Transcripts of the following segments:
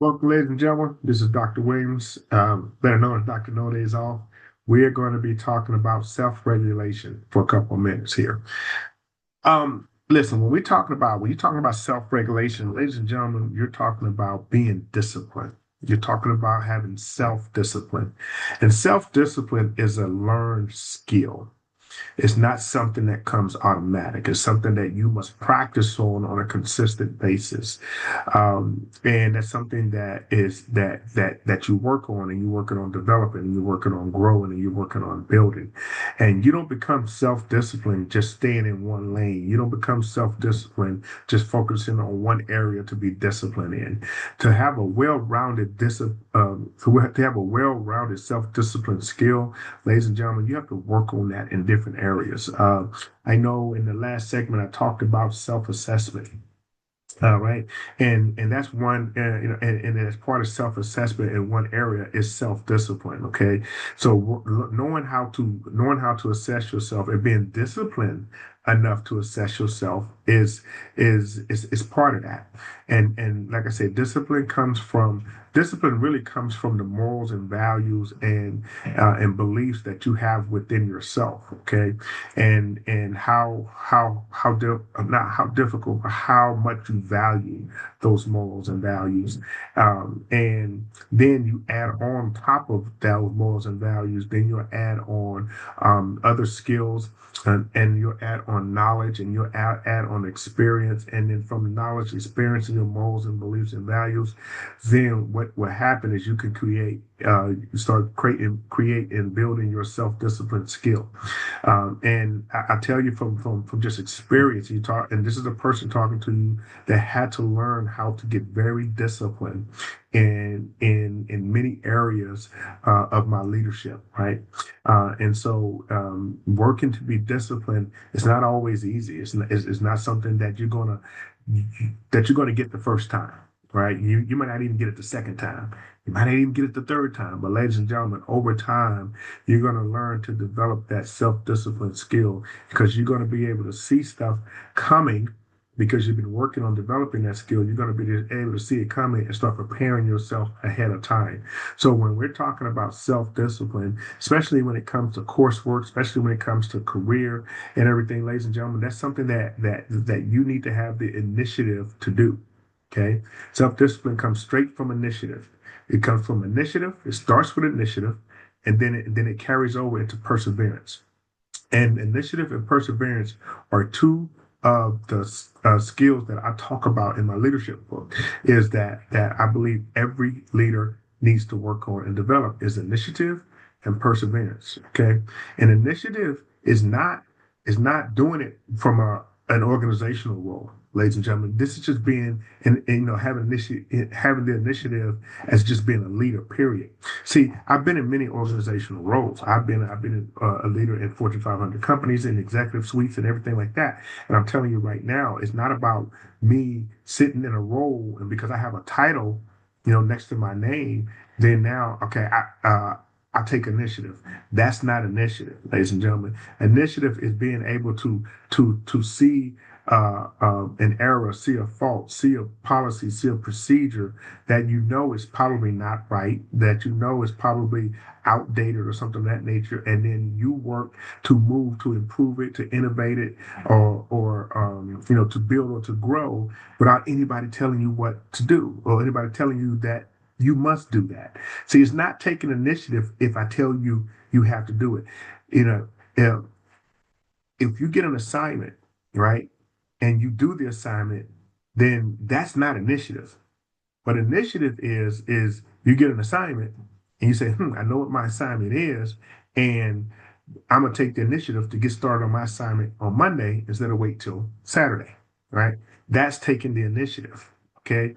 Welcome, ladies and gentlemen. This is Dr. Williams, better known as Dr. No Days Off. We are going to be talking about self-regulation for a couple of minutes here. Listen, when you're talking about self-regulation, ladies and gentlemen, you're talking about being disciplined. You're talking about having self-discipline, and self-discipline is a learned skill. It's not something that comes automatic. It's something that you must practice on a consistent basis, and that's something that you work on, and you're working on developing, and you're working on growing, and you're working on building. And you don't become self-disciplined just staying in one lane. You don't become self-disciplined just focusing on one area to be disciplined in. To have a well-rounded to have a well-rounded self-discipline skill, ladies and gentlemen, you have to work on that in different areas. I know in the last segment I talked about self-assessment. Right. And that's one, and as part of self-assessment in one area is self-discipline. Okay. So knowing how to assess yourself and being disciplined enough to assess yourself is part of that. And like I said, discipline really comes from the morals and values and beliefs that you have within yourself. Okay. And not how difficult, but how much you value those morals and values. And then you add on top of those morals and values, then you'll add on other skills, and you'll add on knowledge, and you'll add on experience. And then from knowledge, experience, and your morals and beliefs and values, then what will happen is you can you start create and building your self-discipline skill. And I tell you from just experience, and this is a person talking to you that had to learn how to get very disciplined in many areas of my leadership, right? And so working to be disciplined is not always easy. It's not something that you're gonna get the first time, right? You might not even get it the second time. You might not even get it the third time. But ladies and gentlemen, over time, you're going to learn to develop that self-discipline skill because you're going to be able to see stuff coming because you've been working on developing that skill. You're going to be able to see it coming and start preparing yourself ahead of time. So when we're talking about self-discipline, especially when it comes to coursework, especially when it comes to career and everything, ladies and gentlemen, that's something that you need to have the initiative to do. Okay. Self-discipline comes straight from initiative. It comes from initiative. It starts with initiative, and then it carries over into perseverance. And initiative and perseverance are two of the skills that I talk about in my leadership book. Is that I believe every leader needs to work on and develop is initiative and perseverance. Okay, and initiative is not doing it from an organizational role, ladies and gentlemen. This is just being having the initiative as just being a leader. Period. See, I've been in many organizational roles. I've been a leader in Fortune 500 companies and executive suites and everything like that. And I'm telling you right now, it's not about me sitting in a role and because I have a title, next to my name, then now, okay, I take initiative. That's not initiative, ladies and gentlemen. Initiative is being able to see an error, see a fault, see a policy, see a procedure that you know is probably not right, that you know is probably outdated or something of that nature, and then you work to move to improve it, to innovate it, or to build or to grow without anybody telling you what to do or anybody telling you that you must do that. See, it's not taking initiative if I tell you you have to do it. You know, if, if you get an assignment, right, and you do the assignment, then that's not initiative. But initiative is you get an assignment and you say, I know what my assignment is, and I'm gonna take the initiative to get started on my assignment on Monday instead of wait till Saturday, right? That's taking the initiative. Okay.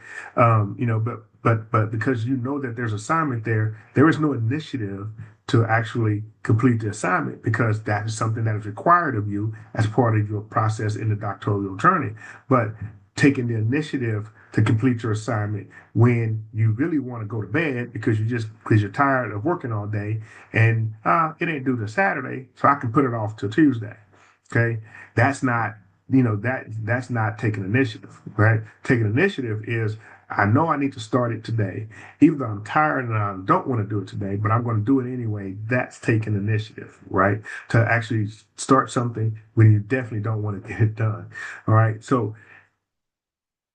But because you know that there's assignment there, there is no initiative to actually complete the assignment because that is something that is required of you as part of your process in the doctoral journey. But taking the initiative to complete your assignment when you really want to go to bed because you're tired of working all day and it ain't due to Saturday, so I can put it off till Tuesday. Okay, that's not that's not taking initiative, right? Taking initiative is I know I need to start it today. Even though I'm tired and I don't want to do it today, but I'm going to do it anyway. That's taking initiative, right? To actually start something when you definitely don't want to get it done. All right. So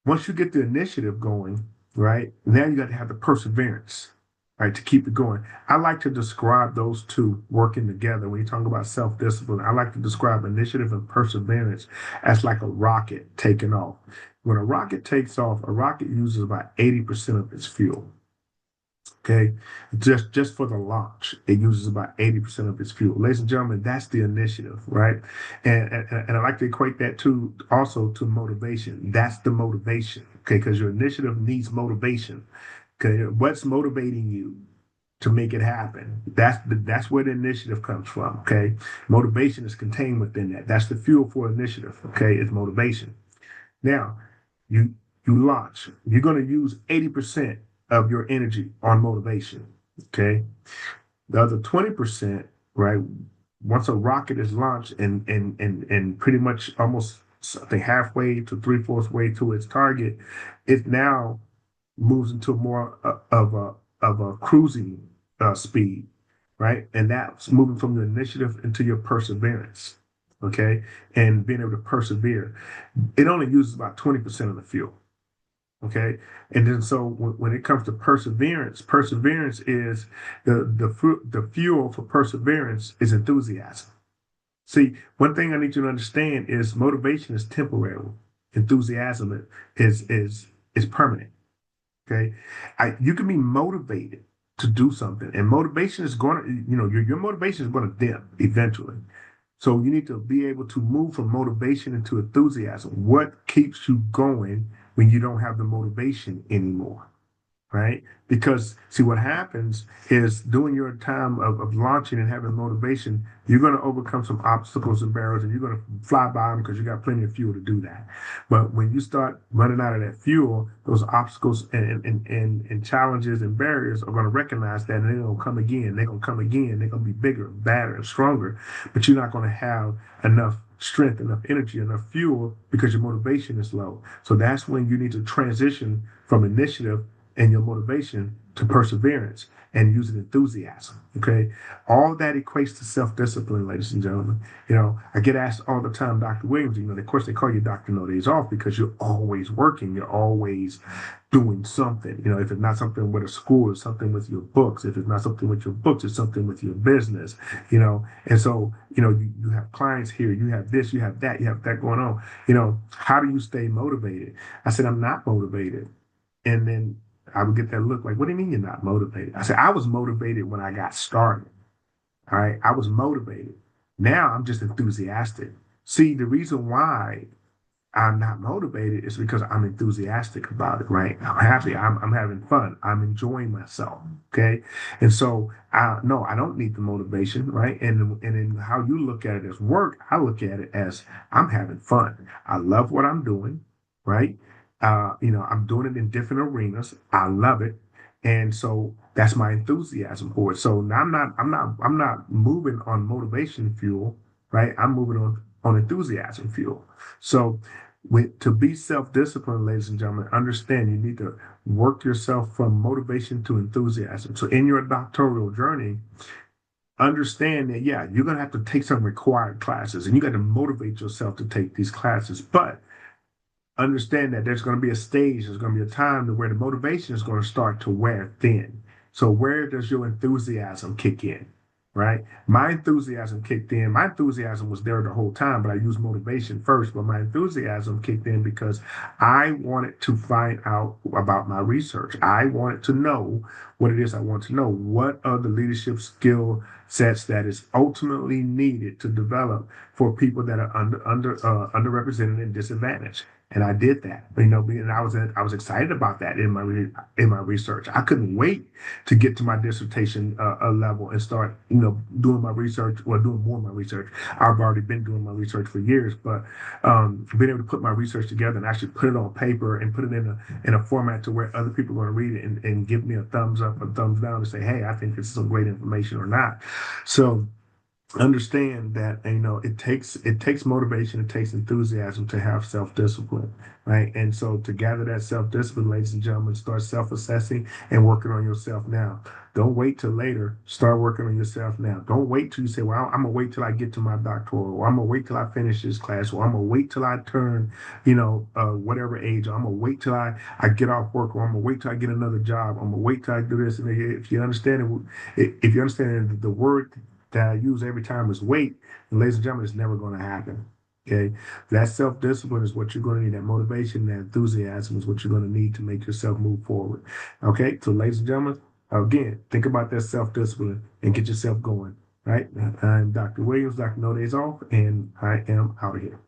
once you get the initiative going, right, now you got to have the perseverance, right, to keep it going. I like to describe those two working together. When you talk about self-discipline, I like to describe initiative and perseverance as like a rocket taking off. When a rocket takes off, a rocket uses about 80% of its fuel. Okay, just for the launch, it uses about 80% of its fuel. Ladies and gentlemen, that's the initiative, right? And I like to equate that to also to motivation. That's the motivation, okay? Because your initiative needs motivation. Okay, what's motivating you to make it happen? That's where the initiative comes from. Okay, motivation is contained within that. That's the fuel for initiative. Okay, it's motivation. Now, you you launch. You're going to use 80% of your energy on motivation. Okay. The other 20%, right? Once a rocket is launched and pretty much almost I think halfway to three-fourths way to its target, it now moves into more of a cruising speed, right? And that's moving from your initiative into your perseverance, okay? And being able to persevere. It only uses about 20% of the fuel, okay? And then so when it comes to perseverance, perseverance is the fuel for perseverance is enthusiasm. See, one thing I need you to understand is motivation is temporary. Enthusiasm is permanent. Okay. You can be motivated to do something, and motivation is going to, your motivation is going to dip eventually. So you need to be able to move from motivation into enthusiasm. What keeps you going when you don't have the motivation anymore? Right? Because see, what happens is during your time of launching and having motivation, you're going to overcome some obstacles and barriers, and you're going to fly by them because you got plenty of fuel to do that. But when you start running out of that fuel, those obstacles and challenges and barriers are going to recognize that, and they're going to come again. They're going to come again. They're going to be bigger, badder, and stronger. But you're not going to have enough strength, enough energy, enough fuel because your motivation is low. So that's when you need to transition from initiative and your motivation to perseverance and using enthusiasm. Okay. All that equates to self-discipline, ladies and gentlemen. I get asked all the time, Dr. Williams, of course they call you Dr. No Days Off because you're always working, you're always doing something. If it's not something with a school, it's something with your books. If it's not something with your books, it's something with your business, And so, you have clients here, you have this, you have that going on. How do you stay motivated? I said, I'm not motivated. And then I would get that look like, what do you mean you're not motivated? I said, I was motivated when I got started. All right. I was motivated. Now I'm just enthusiastic. See, the reason why I'm not motivated is because I'm enthusiastic about it, right? I'm happy. I'm having fun. I'm enjoying myself. Okay. And so no, I don't need the motivation, right? And in how you look at it as work, I look at it as I'm having fun. I love what I'm doing, right? I'm doing it in different arenas. I love it. And so that's my enthusiasm for it. So now I'm not moving on motivation fuel, right? I'm moving on enthusiasm fuel. So to be self-disciplined, ladies and gentlemen, understand you need to work yourself from motivation to enthusiasm. So in your doctoral journey, understand that, yeah, you're going to have to take some required classes and you got to motivate yourself to take these classes. But understand that there's going to be a stage, there's going to be a time to where the motivation is going to start to wear thin. So where does your enthusiasm kick in? Right? My enthusiasm kicked in. My enthusiasm was there the whole time, but I used motivation first. But my enthusiasm kicked in because I wanted to find out about my research. I wanted to know what it is I want to know. What are the leadership skill sets that is ultimately needed to develop for people that are underrepresented and disadvantaged? And I did that, and I was excited about that in my research. I couldn't wait to get to my dissertation level and start, doing my research or doing more of my research. I've already been doing my research for years, but being able to put my research together and actually put it on paper and put it in a format to where other people are going to read it and give me a thumbs up or thumbs down to say, hey, I think this is some great information or not. So understand that it takes motivation, it takes enthusiasm to have self-discipline, right? And so to gather that self-discipline, ladies and gentlemen, start self-assessing and working on yourself now. Don't wait till later. Start working on yourself now. Don't wait till you say, well, I'm gonna wait till I get to my doctoral, or I'm gonna wait till I finish this class, or I'm gonna wait till I turn whatever age, or I'm gonna wait till I get off work, or I'm gonna wait till I get another job, I'm gonna wait till I do this. And if you understand it, if you understand the word that I use every time is wait. And ladies and gentlemen, it's never going to happen. Okay. That self discipline is what you're going to need. That motivation, that enthusiasm is what you're going to need to make yourself move forward. Okay. So, ladies and gentlemen, again, think about that self discipline and get yourself going. Right. I'm Dr. Williams, Dr. No Days Off, and I am out of here.